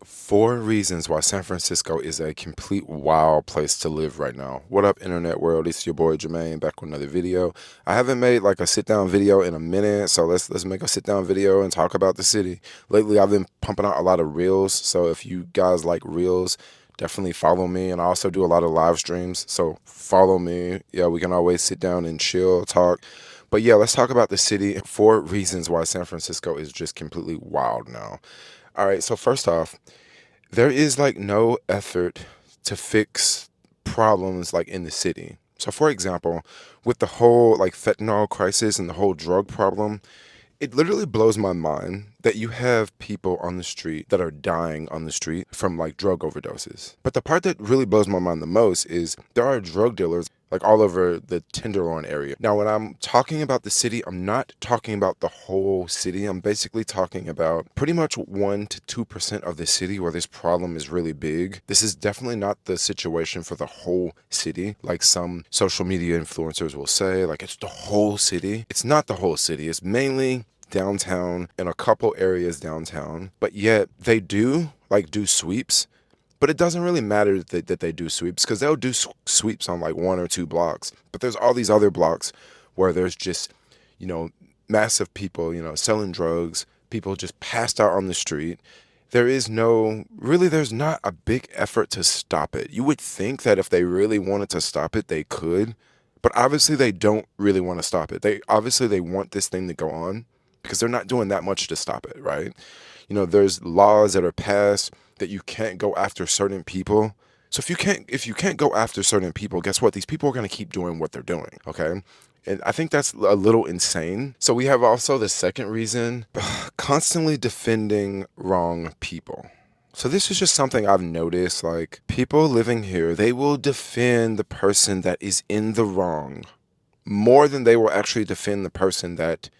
Four reasons why San Francisco is a complete wild place to live right now. What up, internet world? It's your boy Jermaine back with another video. I haven't made like a sit down video in a minute, so let's make a sit down video and talk about the city. Lately, I've been pumping out a lot of reels, so if you guys like reels, definitely follow me. And I also do a lot of live streams, so follow me. Yeah, we can always sit down and chill, talk. But yeah, let's talk about the city. Four reasons why San Francisco is just completely wild now. All right, so first off, there is like no effort to fix problems like in the city. So for example, with the whole like fentanyl crisis and the whole drug problem, it literally blows my mind that you have people on the street that are dying on the street from like drug overdoses. But the part that really blows my mind the most is there are drug dealers like all over the Tenderloin area. Now, when I'm talking about the city, I'm not talking about the whole city. I'm basically talking about pretty much 1 to 2% of the city where this problem is really big. This is definitely not the situation for the whole city, like some social media influencers will say, like it's the whole city. It's not the whole city. It's mainly downtown and a couple areas downtown, but yet they do sweeps, but it doesn't really matter that they do sweeps because they'll do sweeps on like one or two blocks. But there's all these other blocks where there's just, you know, massive people, selling drugs, people just passed out on the street. There's not a big effort to stop it. You would think that if they really wanted to stop it, they could, but obviously they don't really want to stop it. They want this thing to go on because they're not doing that much to stop it, right? There's laws that are passed that you can't go after certain people. So if you can't go after certain people, guess what? These people are going to keep doing what they're doing, okay? And I think that's a little insane. So we have also the second reason, constantly defending wrong people. So this is just something I've noticed, like people living here, they will defend the person that is in the wrong more than they will actually defend the person that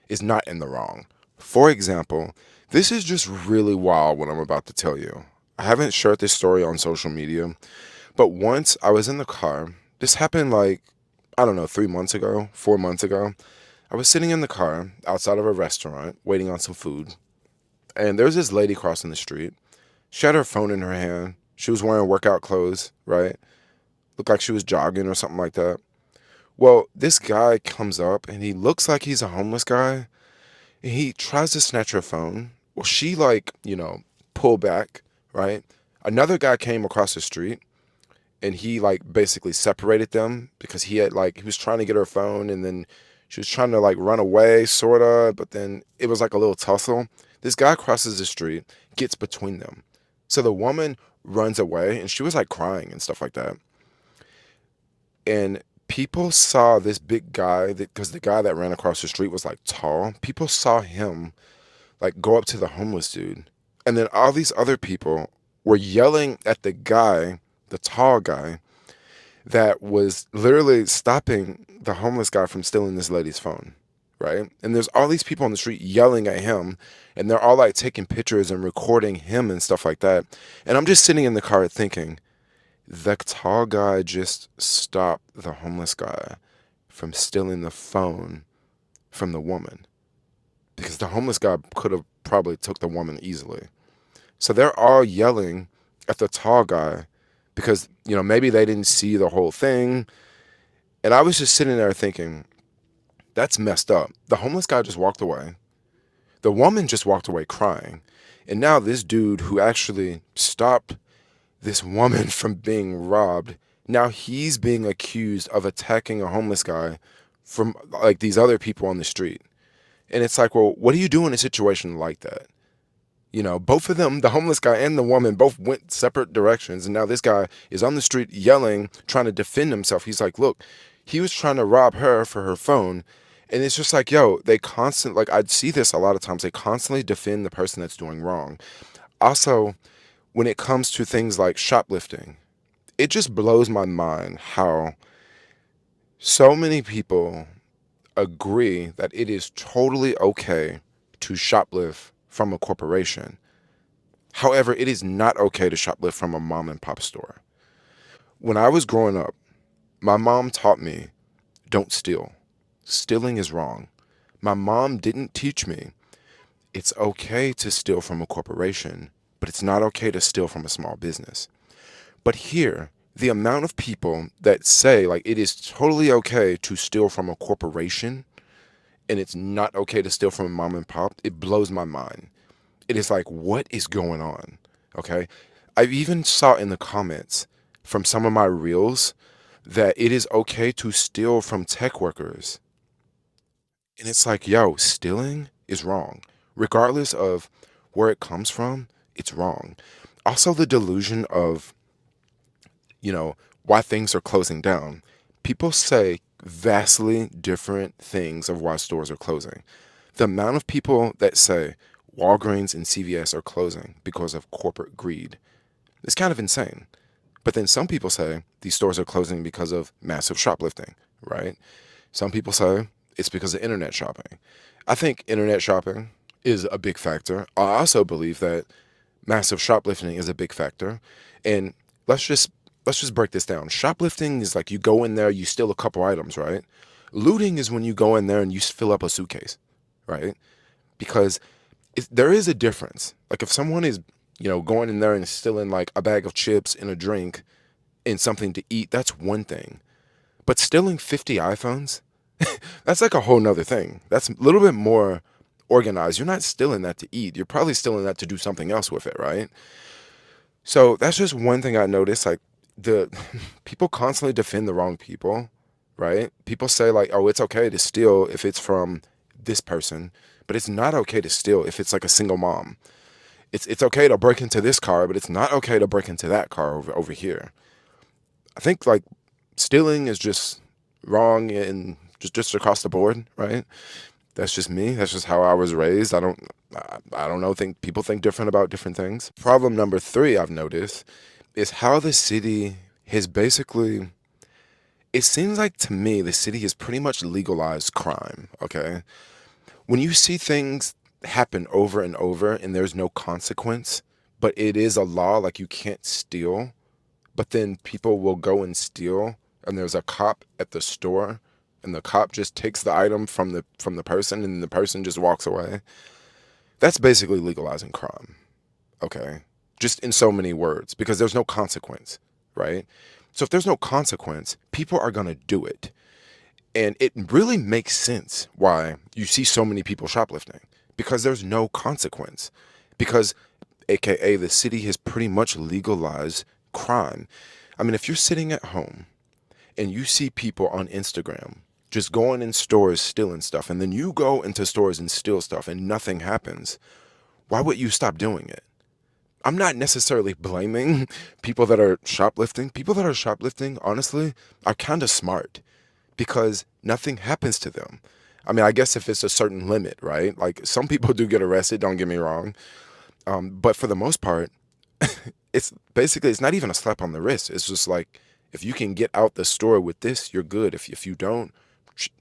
is not in the wrong. For example, this is just really wild what I'm about to tell you. I haven't shared this story on social media, but once I was in the car. This happened like, I don't know, 3 months ago, 4 months ago. I was sitting in the car outside of a restaurant waiting on some food, and there was this lady crossing the street. She had her phone in her hand. She was wearing workout clothes, right? Looked like she was jogging or something like that. Well, this guy comes up and he looks like he's a homeless guy. He tries to snatch her phone. Well, she pulled back, right? Another guy came across the street and he like basically separated them because he was trying to get her phone, and then she was trying to like run away, sorta, but then it was like a little tussle. This guy crosses the street, gets between them. So the woman runs away and she was like crying and stuff like that. And people saw this big guy because the guy that ran across the street was like tall. People saw him like go up to the homeless dude. And then all these other people were yelling at the guy, the tall guy, that was literally stopping the homeless guy from stealing this lady's phone. Right. And there's all these people on the street yelling at him, and they're all like taking pictures and recording him and stuff like that. And I'm just sitting in the car thinking, the tall guy just stopped the homeless guy from stealing the phone from the woman, because the homeless guy could have probably took the woman easily. So they're all yelling at the tall guy because, maybe they didn't see the whole thing. And I was just sitting there thinking, that's messed up. The homeless guy just walked away. The woman just walked away crying. And now this dude who actually stopped this woman from being robbed, now he's being accused of attacking a homeless guy from like these other people on the street. And it's like, well, what do you do in a situation like that? Both of them, the homeless guy and the woman, both went separate directions. And now this guy is on the street yelling, trying to defend himself. He's like, look, he was trying to rob her for her phone. And it's just like, yo, like, I'd see this a lot of times. They constantly defend the person that's doing wrong. Also, when it comes to things like shoplifting, it just blows my mind how so many people agree that it is totally okay to shoplift from a corporation. However, it is not okay to shoplift from a mom and pop store. When I was growing up, my mom taught me, don't steal. Stealing is wrong. My mom didn't teach me it's okay to steal from a corporation but it's not okay to steal from a small business. But here, the amount of people that say like it is totally okay to steal from a corporation and it's not okay to steal from a mom and pop, it blows my mind. It is like, what is going on? Okay. I've even saw in the comments from some of my reels that it is okay to steal from tech workers. And it's like, yo, stealing is wrong. Regardless of where it comes from, it's wrong. Also, the delusion of, you know, why things are closing down. People say vastly different things of why stores are closing. The amount of people that say Walgreens and CVS are closing because of corporate greed is kind of insane. But then some people say these stores are closing because of massive shoplifting, right? Some people say it's because of internet shopping. I think internet shopping is a big factor. I also believe that massive shoplifting is a big factor. And let's just let's just break this down. Shoplifting is like you go in there, you steal a couple items, right? Looting is when you go in there and you fill up a suitcase, right? Because there is a difference. Like if someone is, going in there and stealing like a bag of chips and a drink and something to eat, that's one thing. But stealing 50 iPhones, that's like a whole nother thing. That's a little bit more organized. You're not stealing that to eat. You're probably stealing that to do something else with it, right? So that's just one thing I noticed. Like the people constantly defend the wrong people, right? People say like, oh, it's okay to steal if it's from this person, but it's not okay to steal if it's like a single mom. It's okay to break into this car, but it's not okay to break into that car over here. I think like stealing is just wrong and just across the board, right? That's just me. That's just how I was raised. I don't know. Think people think different about different things. Problem number three I've noticed is how the city has basically. It seems like to me the city has pretty much legalized crime. Okay, when you see things happen over and over and there's no consequence, but it is a law, like you can't steal, but then people will go and steal and there's a cop at the store and the cop just takes the item from the person and the person just walks away. That's basically legalizing crime. Okay. Just in so many words, because there's no consequence, right? So if there's no consequence, people are going to do it. And it really makes sense why you see so many people shoplifting, because there's no consequence. Because, AKA, the city has pretty much legalized crime. I mean, if you're sitting at home and you see people on Instagram just going in stores stealing stuff, and then you go into stores and steal stuff and nothing happens, why would you stop doing it? I'm not necessarily blaming people that are shoplifting. People that are shoplifting, honestly, are kind of smart because nothing happens to them. I mean, I guess if it's a certain limit, right? Like some people do get arrested, don't get me wrong. But for the most part, it's basically, it's not even a slap on the wrist. It's just like, if you can get out the store with this, you're good. If you don't,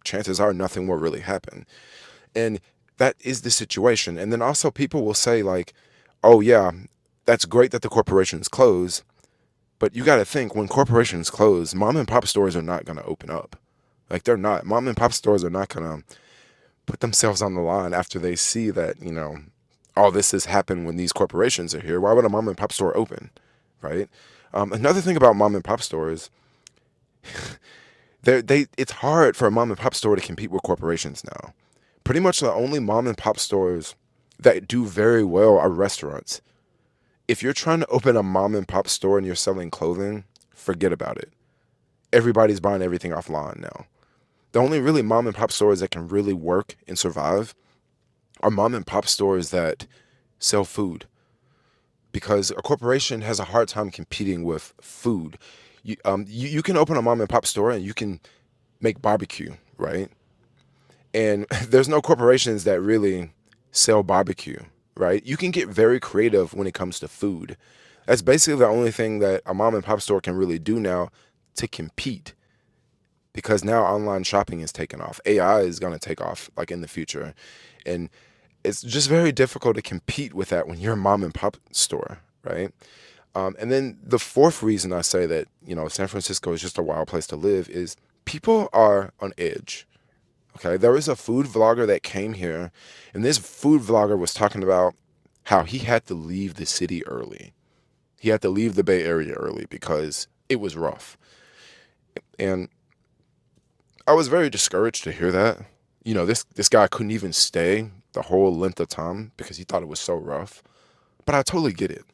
chances are nothing will really happen. And that is the situation. And then also people will say like, oh yeah, that's great that the corporations close, but you got to think when corporations close, mom and pop stores are not going to open up. Like they're not. Mom and pop stores are not going to put themselves on the line after they see that, all this has happened when these corporations are here. Why would a mom and pop store open? Right? Another thing about mom and pop stores, it's hard for a mom and pop store to compete with corporations now. Pretty much the only mom and pop stores that do very well are restaurants. If you're trying to open a mom and pop store and you're selling clothing, forget about it. Everybody's buying everything offline now. The only really mom and pop stores that can really work and survive are mom and pop stores that sell food, because a corporation has a hard time competing with food. You can open a mom and pop store and you can make barbecue, right? And there's no corporations that really sell barbecue, right? You can get very creative when it comes to food. That's basically the only thing that a mom and pop store can really do now to compete, because now online shopping is taking off. AI is going to take off like in the future. And it's just very difficult to compete with that when you're a mom and pop store, right? And then the fourth reason I say that, San Francisco is just a wild place to live is people are on edge. Okay, there was a food vlogger that came here, and this food vlogger was talking about how he had to leave the city early. He had to leave the Bay Area early because it was rough. And I was very discouraged to hear that. This guy couldn't even stay the whole length of time because he thought it was so rough. But I totally get it.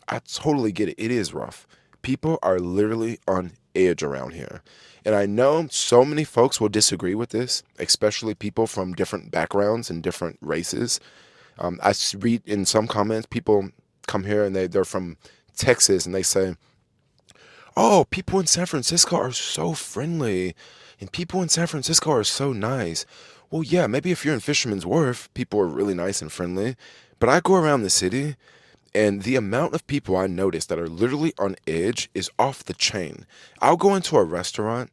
I totally get it. It is rough. People are literally on edge around here. And I know so many folks will disagree with this, especially people from different backgrounds and different races. Read in some comments, people come here and they're from Texas and they say, oh, people in San Francisco are so friendly and people in San Francisco are so nice. Well, yeah, maybe if you're in Fisherman's Wharf, people are really nice and friendly. But I go around the city and the amount of people I notice that are literally on edge is off the chain. I'll go into a restaurant,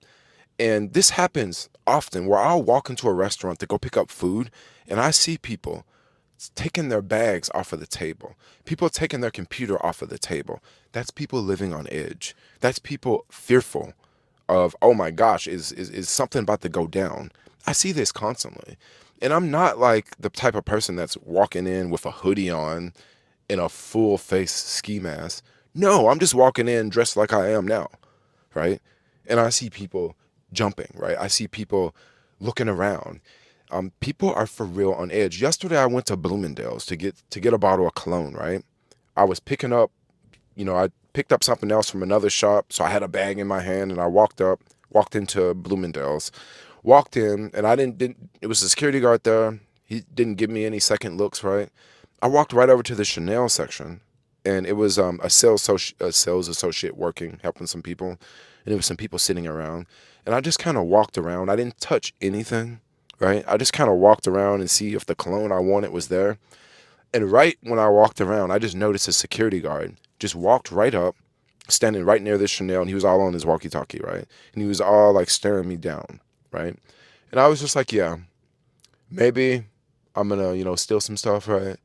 and this happens often where I'll walk into a restaurant to go pick up food, and I see people taking their bags off of the table, people taking their computer off of the table. That's people living on edge. That's people fearful of, oh my gosh, is something about to go down? I see this constantly. And I'm not like the type of person that's walking in with a hoodie on in a full face ski mask. No, I'm just walking in dressed like I am now, right? And I see people jumping, right? I see people looking around. People are for real on edge. Yesterday, I went to Bloomingdale's to get a bottle of cologne, right? I was picking up, I picked up something else from another shop, so I had a bag in my hand, and I walked into Bloomingdale's, walked in, and I didn't. It was a security guard there. He didn't give me any second looks, right? I walked right over to the Chanel section, and it was a sales associate working, helping some people, and there was some people sitting around, and I just kind of walked around. I didn't touch anything, right? I just kind of walked around and see if the cologne I wanted was there. And right when I walked around, I just noticed a security guard just walked right up, standing right near this Chanel, and he was all on his walkie-talkie, right? And he was all like staring me down, right? And I was just like, yeah, maybe I'm gonna, steal some stuff, right?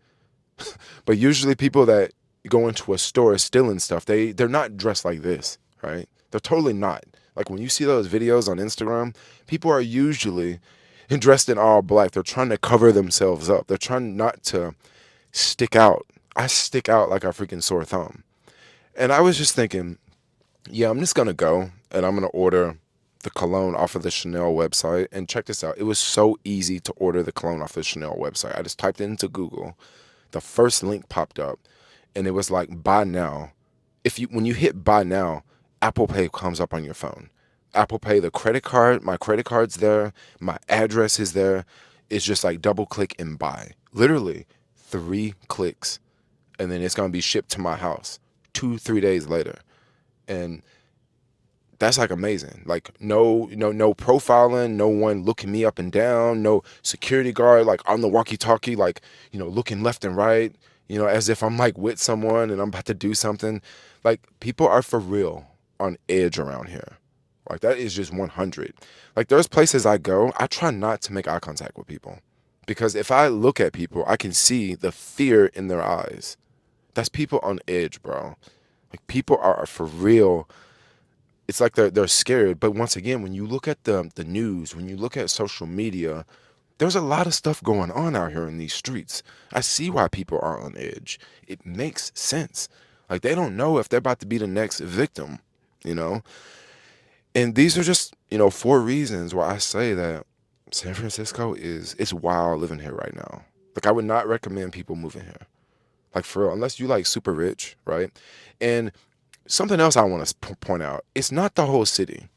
But usually people that go into a store stealing stuff, they're not dressed like this, right? They're totally not. Like when you see those videos on Instagram, people are usually dressed in all black. They're trying to cover themselves up. They're trying not to stick out. I stick out like a freaking sore thumb. And I was just thinking, yeah, I'm just gonna go and I'm gonna order the cologne off of the Chanel website. And check this out. It was so easy to order the cologne off the Chanel website. I just typed it into Google. The first link popped up and it was like buy now. When you hit buy now, Apple Pay comes up on your phone. Apple Pay, the credit card, my credit card's there, my address is there. It's just like double click and buy. Literally 3 clicks, and then it's gonna be shipped to my house 2, 3 days later. And that's like amazing. Like no profiling, no one looking me up and down, no security guard like on the walkie-talkie, like, looking left and right, as if I'm like with someone and I'm about to do something. Like people are for real on edge around here. Like that is just 100. Like there's places I go, I try not to make eye contact with people. Because if I look at people, I can see the fear in their eyes. That's people on edge, bro. Like people are for real. It's like they're scared. But once again, when you look at the news, when you look at social media, there's a lot of stuff going on out here in these streets. I see why people are on edge. It makes sense. Like they don't know if they're about to be the next victim, you know? And these are just, 4 reasons why I say that San Francisco it's wild living here right now. Like I would not recommend people moving here. Like for real, unless you like super rich, right? And something else I want to point out, it's not the whole city.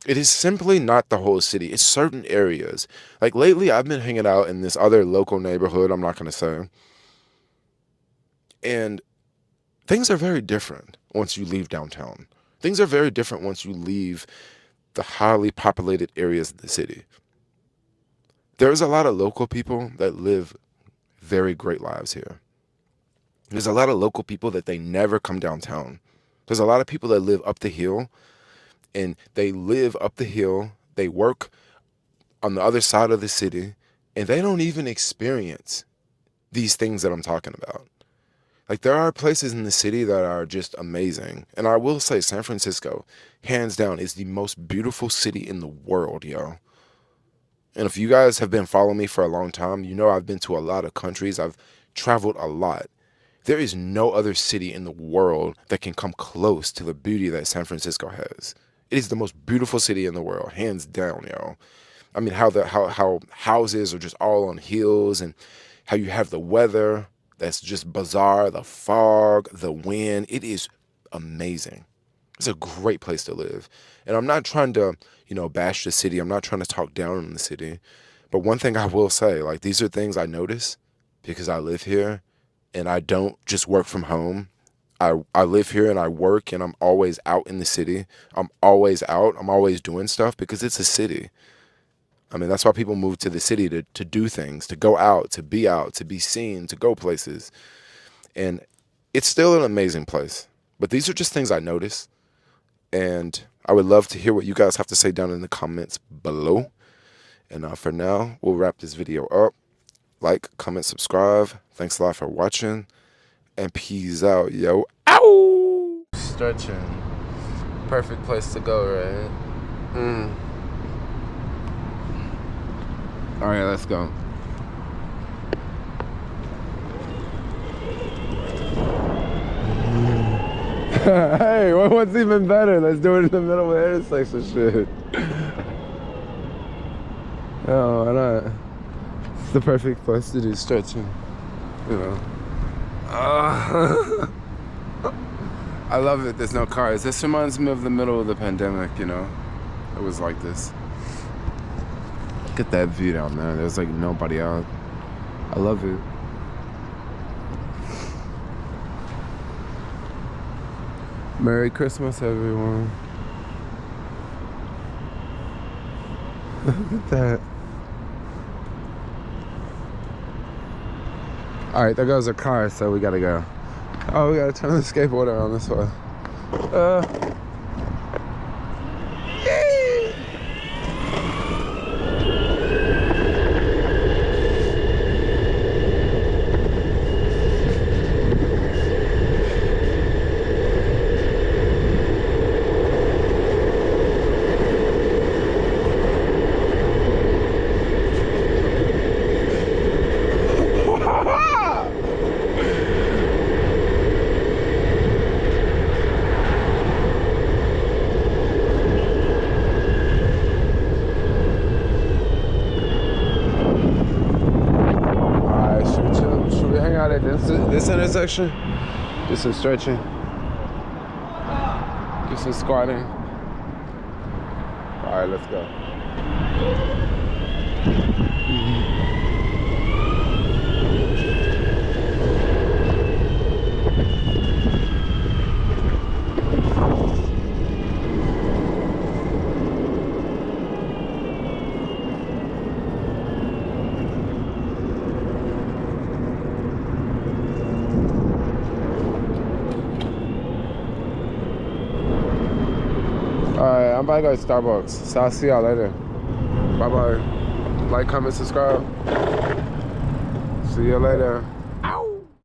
It is simply not the whole city. It's certain areas. Like lately, I've been hanging out in this other local neighborhood, I'm not going to say. And things are very different once you leave downtown. Things are very different once you leave the highly populated areas of the city. There's a lot of local people that live very great lives here. There's a lot of local people that they never come downtown. There's a lot of people that live up the hill, and they live up the hill, they work on the other side of the city, and they don't even experience these things that I'm talking about. Like there are places in the city that are just amazing. And I will say San Francisco, hands down, is the most beautiful city in the world, yo. And if you guys have been following me for a long time, I've been to a lot of countries. I've traveled a lot. There is no other city in the world that can come close to the beauty that San Francisco has. It is the most beautiful city in the world, hands down, yo. I mean, how houses are just all on hills, and how you have the weather that's just bizarre, the fog, the wind. It is amazing. It's a great place to live. And I'm not trying to, bash the city. I'm not trying to talk down on the city. But one thing I will say, like, these are things I notice because I live here and I don't just work from home. I live here and I work, and I'm always out in the city. I'm always out. I'm always doing stuff because it's a city. I mean, that's why people move to the city to do things, to go out, to be seen, to go places. And it's still an amazing place. But these are just things I notice. And I would love to hear what you guys have to say down in the comments below. And for now, we'll wrap this video up. Like, comment, subscribe. Thanks a lot for watching. And peace out, yo. Ow! Stretching. Perfect place to go, right? All right, let's go. Hey, what's even better? Let's do it in the middle of the intersection shit. Oh, why not? It's the perfect place to do stretching, I love it. There's no cars. This reminds me of the middle of the pandemic, It was like this. Look at that view down there. There's like nobody out. I love it. Merry Christmas, everyone. Look at that. Alright, there goes a car, so we gotta go. Oh, we gotta turn the skateboarder on this way. This intersection, do some stretching, do some squatting. All right, let's go. Alright, I'm about to go to Starbucks, so I'll see y'all later. Bye bye. Like, comment, subscribe. See you later.